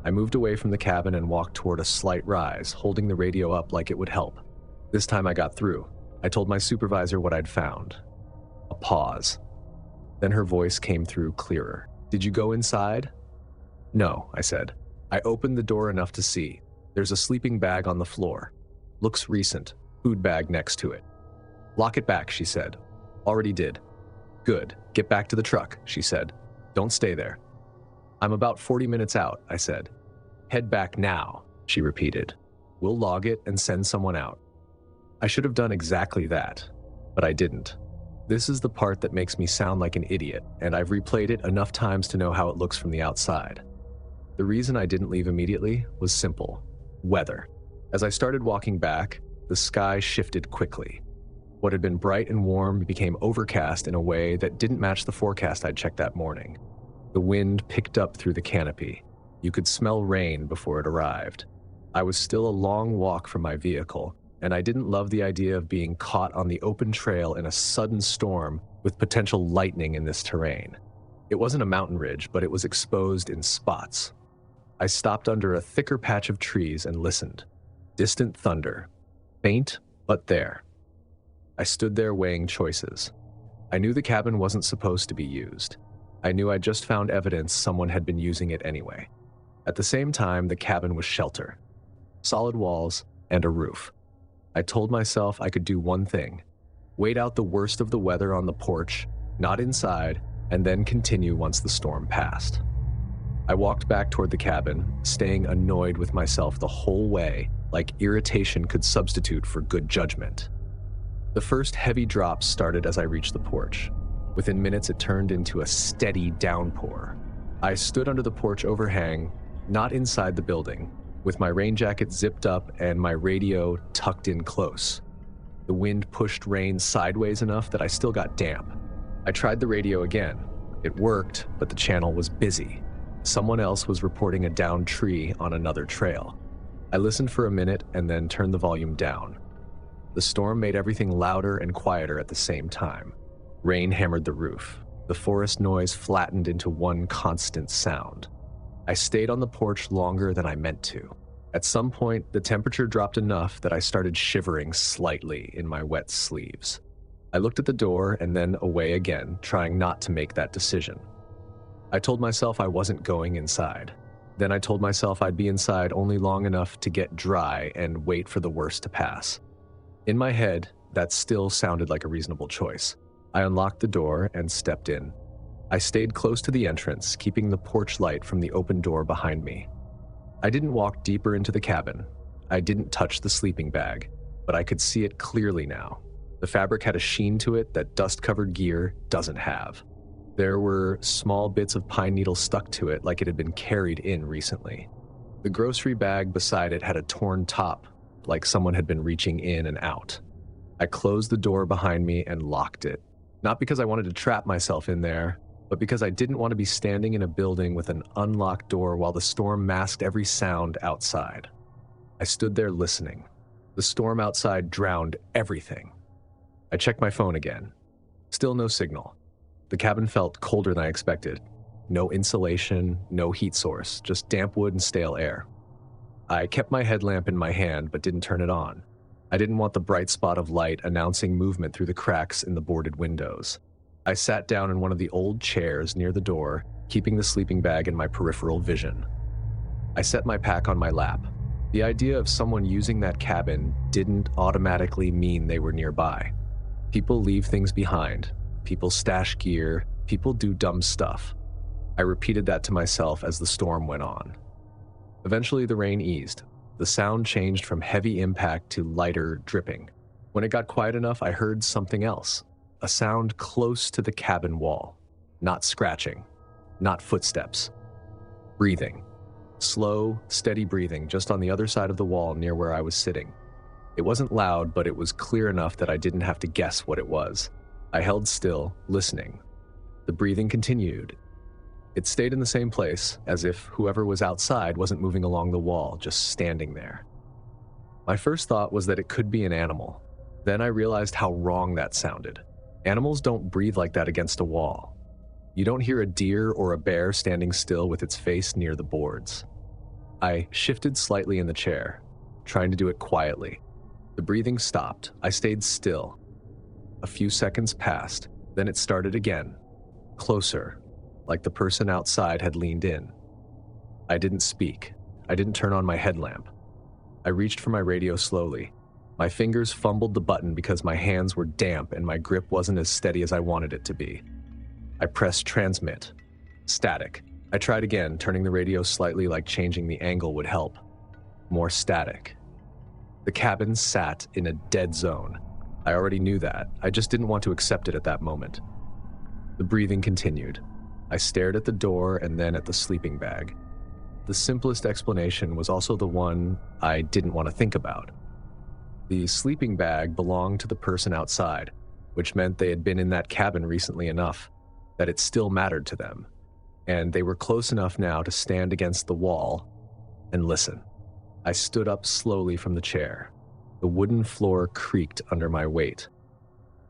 I moved away from the cabin and walked toward a slight rise, holding the radio up like it would help. This time I got through. I told my supervisor what I'd found. A pause. Then her voice came through clearer. "Did you go inside?" "No," I said. I opened the door enough to see. There's a sleeping bag on the floor. Looks recent. Food bag next to it. "Lock it back," she said. "Already did." "Good. Get back to the truck," she said. "Don't stay there." "I'm about 40 minutes out," I said. "Head back now," she repeated. "We'll log it and send someone out." I should have done exactly that, but I didn't. This is the part that makes me sound like an idiot, and I've replayed it enough times to know how it looks from the outside. The reason I didn't leave immediately was simple: weather. As I started walking back, the sky shifted quickly. What had been bright and warm became overcast in a way that didn't match the forecast I'd checked that morning. The wind picked up through the canopy. You could smell rain before it arrived. I was still a long walk from my vehicle, and I didn't love the idea of being caught on the open trail in a sudden storm with potential lightning in this terrain. It wasn't a mountain ridge, but it was exposed in spots. I stopped under a thicker patch of trees and listened. Distant thunder. Faint, but there. I stood there weighing choices. I knew the cabin wasn't supposed to be used. I knew I'd just found evidence someone had been using it anyway. At the same time, the cabin was shelter. Solid walls and a roof. I told myself I could do one thing: wait out the worst of the weather on the porch, not inside, and then continue once the storm passed. I walked back toward the cabin, staying annoyed with myself the whole way, like irritation could substitute for good judgment. The first heavy drops started as I reached the porch. Within minutes, it turned into a steady downpour. I stood under the porch overhang, not inside the building, with my rain jacket zipped up and my radio tucked in close. The wind pushed rain sideways enough that I still got damp. I tried the radio again. It worked, but the channel was busy. Someone else was reporting a downed tree on another trail. I listened for a minute and then turned the volume down. The storm made everything louder and quieter at the same time. Rain hammered the roof. The forest noise flattened into one constant sound. I stayed on the porch longer than I meant to. At some point, the temperature dropped enough that I started shivering slightly in my wet sleeves. I looked at the door and then away again, trying not to make that decision. I told myself I wasn't going inside. Then I told myself I'd be inside only long enough to get dry and wait for the worst to pass. In my head, that still sounded like a reasonable choice. I unlocked the door and stepped in. I stayed close to the entrance, keeping the porch light from the open door behind me. I didn't walk deeper into the cabin. I didn't touch the sleeping bag, but I could see it clearly now. The fabric had a sheen to it that dust-covered gear doesn't have. There were small bits of pine needle stuck to it like it had been carried in recently. The grocery bag beside it had a torn top, like someone had been reaching in and out. I closed the door behind me and locked it. Not because I wanted to trap myself in there, but because I didn't want to be standing in a building with an unlocked door while the storm masked every sound outside. I stood there listening. The storm outside drowned everything. I checked my phone again. Still no signal. The cabin felt colder than I expected. no insulation, no heat source, just damp wood and stale air. I kept my headlamp in my hand but didn't turn it on. I didn't want the bright spot of light announcing movement through the cracks in the boarded windows. I sat down in one of the old chairs near the door, keeping the sleeping bag in my peripheral vision. I set my pack on my lap. The idea of someone using that cabin didn't automatically mean they were nearby. People leave things behind. People stash gear. People do dumb stuff. I repeated that to myself as the storm went on. Eventually, the rain eased. The sound changed from heavy impact to lighter dripping. When it got quiet enough, I heard something else. A sound close to the cabin wall. Not scratching. Not footsteps. Breathing. Slow, steady breathing just on the other side of the wall near where I was sitting. It wasn't loud, but it was clear enough that I didn't have to guess what it was. I held still, listening. The breathing continued. It stayed in the same place, as if whoever was outside wasn't moving along the wall, just standing there. My first thought was that it could be an animal. Then I realized how wrong that sounded. Animals don't breathe like that against a wall. You don't hear a deer or a bear standing still with its face near the boards. I shifted slightly in the chair, trying to do it quietly. The breathing stopped. I stayed still. A few seconds passed, then it started again. Closer, like the person outside had leaned in. I didn't speak. I didn't turn on my headlamp. I reached for my radio slowly. My fingers fumbled the button because my hands were damp and my grip wasn't as steady as I wanted it to be. I pressed transmit. Static. I tried again, turning the radio slightly like changing the angle would help. More static. The cabin sat in a dead zone. I already knew that. I just didn't want to accept it at that moment. The breathing continued. I stared at the door and then at the sleeping bag. The simplest explanation was also the one I didn't want to think about. The sleeping bag belonged to the person outside, which meant they had been in that cabin recently enough that it still mattered to them, and they were close enough now to stand against the wall and listen. I stood up slowly from the chair. The wooden floor creaked under my weight.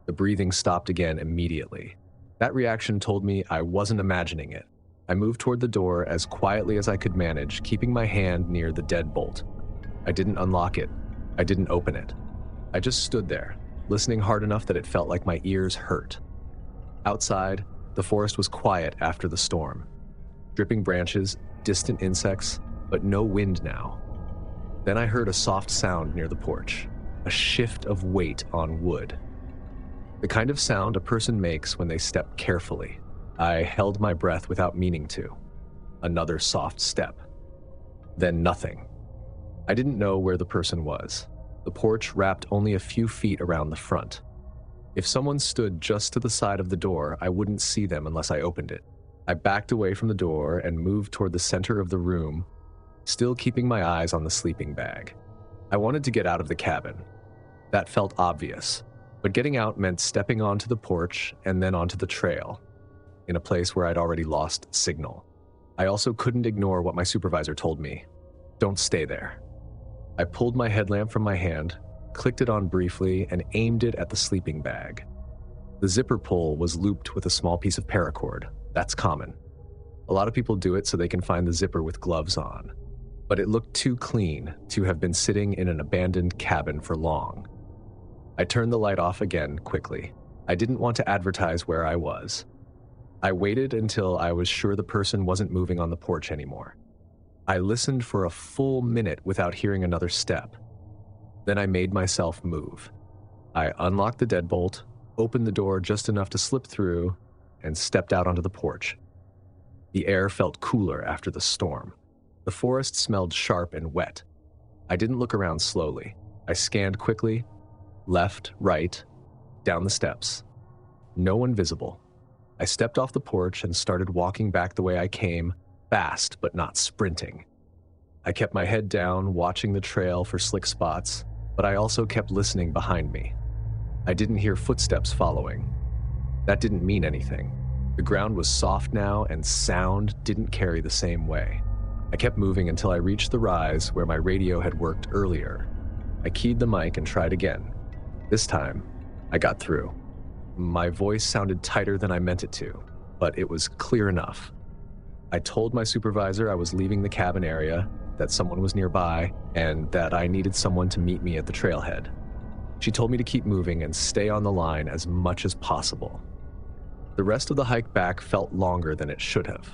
The breathing stopped again immediately. That reaction told me I wasn't imagining it. I moved toward the door as quietly as I could manage, keeping my hand near the deadbolt. I didn't unlock it. I didn't open it. I just stood there, listening hard enough that it felt like my ears hurt. Outside, the forest was quiet after the storm. Dripping branches, distant insects, but no wind now. Then I heard a soft sound near the porch, a shift of weight on wood. The kind of sound a person makes when they step carefully. I held my breath without meaning to. Another soft step. Then nothing. I didn't know where the person was. The porch wrapped only a few feet around the front. If someone stood just to the side of the door, I wouldn't see them unless I opened it. I backed away from the door and moved toward the center of the room, still keeping my eyes on the sleeping bag. I wanted to get out of the cabin. That felt obvious, but getting out meant stepping onto the porch and then onto the trail, in a place where I'd already lost signal. I also couldn't ignore what my supervisor told me. Don't stay there. I pulled my headlamp from my hand, clicked it on briefly, and aimed it at the sleeping bag. The zipper pull was looped with a small piece of paracord. That's common. A lot of people do it so they can find the zipper with gloves on. But it looked too clean to have been sitting in an abandoned cabin for long. I turned the light off again quickly. I didn't want to advertise where I was. I waited until I was sure the person wasn't moving on the porch anymore. I listened for a full minute without hearing another step. Then I made myself move. I unlocked the deadbolt, opened the door just enough to slip through, and stepped out onto the porch. The air felt cooler after the storm. The forest smelled sharp and wet. I didn't look around slowly. I scanned quickly, left, right, down the steps. No one visible. I stepped off the porch and started walking back the way I came, fast but not sprinting. I kept my head down, watching the trail for slick spots, but I also kept listening behind me. I didn't hear footsteps following. That didn't mean anything. The ground was soft now, and sound didn't carry the same way. I kept moving until I reached the rise where my radio had worked earlier. I keyed the mic and tried again. This time, I got through. My voice sounded tighter than I meant it to, but it was clear enough. I told my supervisor I was leaving the cabin area, that someone was nearby, and that I needed someone to meet me at the trailhead. She told me to keep moving and stay on the line as much as possible. The rest of the hike back felt longer than it should have.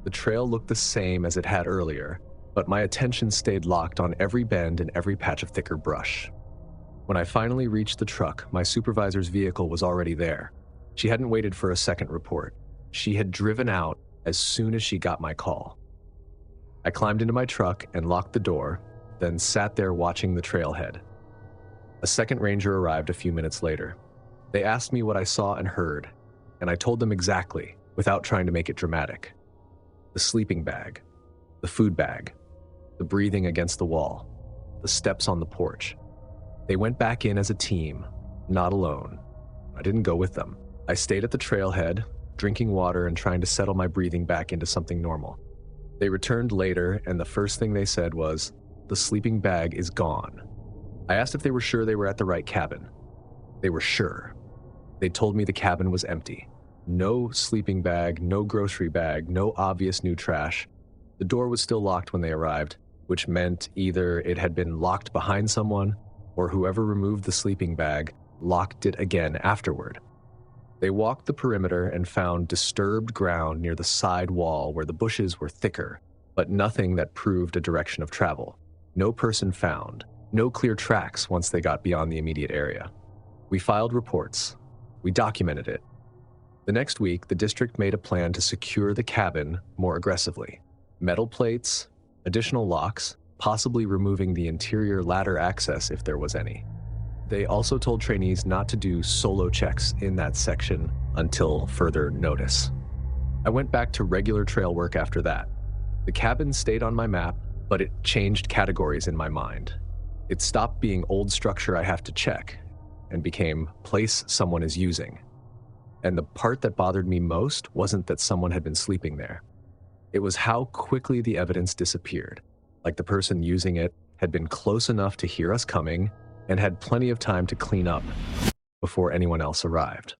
The trail looked the same as it had earlier, but my attention stayed locked on every bend and every patch of thicker brush. When I finally reached the truck, my supervisor's vehicle was already there. She hadn't waited for a second report. She had driven out as soon as she got my call. I climbed into my truck and locked the door, then sat there watching the trailhead. A second ranger arrived a few minutes later. They asked me what I saw and heard, and I told them exactly, without trying to make it dramatic. The sleeping bag, the food bag, the breathing against the wall, the steps on the porch. They went back in as a team, not alone. I didn't go with them. I stayed at the trailhead, drinking water and trying to settle my breathing back into something normal. They returned later, and the first thing they said was, "The sleeping bag is gone." I asked if they were sure they were at the right cabin. They were sure. They told me the cabin was empty. No sleeping bag, no grocery bag, no obvious new trash. The door was still locked when they arrived, which meant either it had been locked behind someone, or whoever removed the sleeping bag locked it again afterward. They walked the perimeter and found disturbed ground near the side wall where the bushes were thicker, but nothing that proved a direction of travel. No person found. No clear tracks once they got beyond the immediate area. We filed reports. We documented it. The next week, the district made a plan to secure the cabin more aggressively. Metal plates, additional locks, possibly removing the interior ladder access if there was any. They also told trainees not to do solo checks in that section until further notice. I went back to regular trail work after that. The cabin stayed on my map, but it changed categories in my mind. It stopped being old structure I have to check and became place someone is using. And the part that bothered me most wasn't that someone had been sleeping there. It was how quickly the evidence disappeared, like the person using it had been close enough to hear us coming and had plenty of time to clean up before anyone else arrived.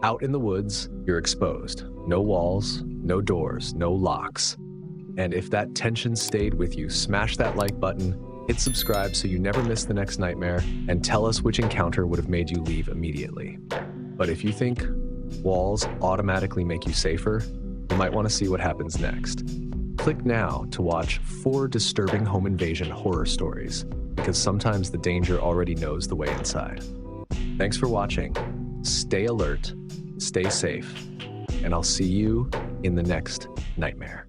Out in the woods, you're exposed. No walls, no doors, no locks. And if that tension stayed with you, smash that like button, hit subscribe so you never miss the next nightmare, and tell us which encounter would have made you leave immediately. But if you think walls automatically make you safer, you might want to see what happens next. Click now to watch 4 disturbing home invasion horror stories, because sometimes the danger already knows the way inside. Thanks for watching. Stay alert, stay safe, and I'll see you in the next nightmare.